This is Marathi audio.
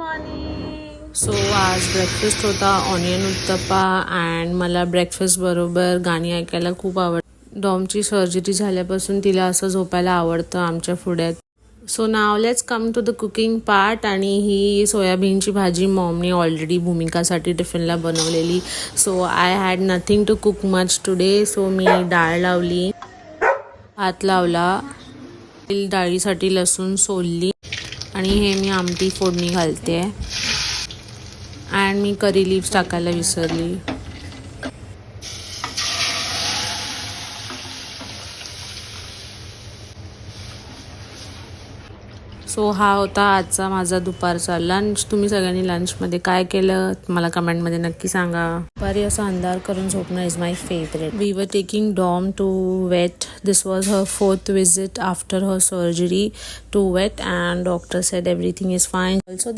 मॉर्निंग. सो आज ब्रेकफास्ट होता ऑनियन उत्तप्पा अँड मला ब्रेकफास्ट बरोबर गाणी ऐकायला खूप आवडतं. डॉमची सर्जरी झाल्यापासून तिला असं झोपायला आवडतं आमच्या पुढ्यात. So now let's come to the cooking part. आणि ही सोयाबीनची भाजी मॉमने ऑलरेडी भूमिकासाठी टिफिनला बनवलेली. So I had nothing to cook much today. So मी डाळ लावली, भात लावला, डाळीसाठी लसूण सोलली आणि हे मी आमटी फोडणी घालते. अँड मी करी लिव्स टाकायला विसरली. सो हा होता आजचा माझा दुपारचा लंच. तुम्ही सगळ्यांनी लंचमध्ये काय केलं मला कमेंटमध्ये नक्की सांगा. दुपारी असं अंधार करून झोपणं is my favourite. We were taking Dom to vet. This was her 4th visit after her surgery to vet and doctor said everything is fine. Also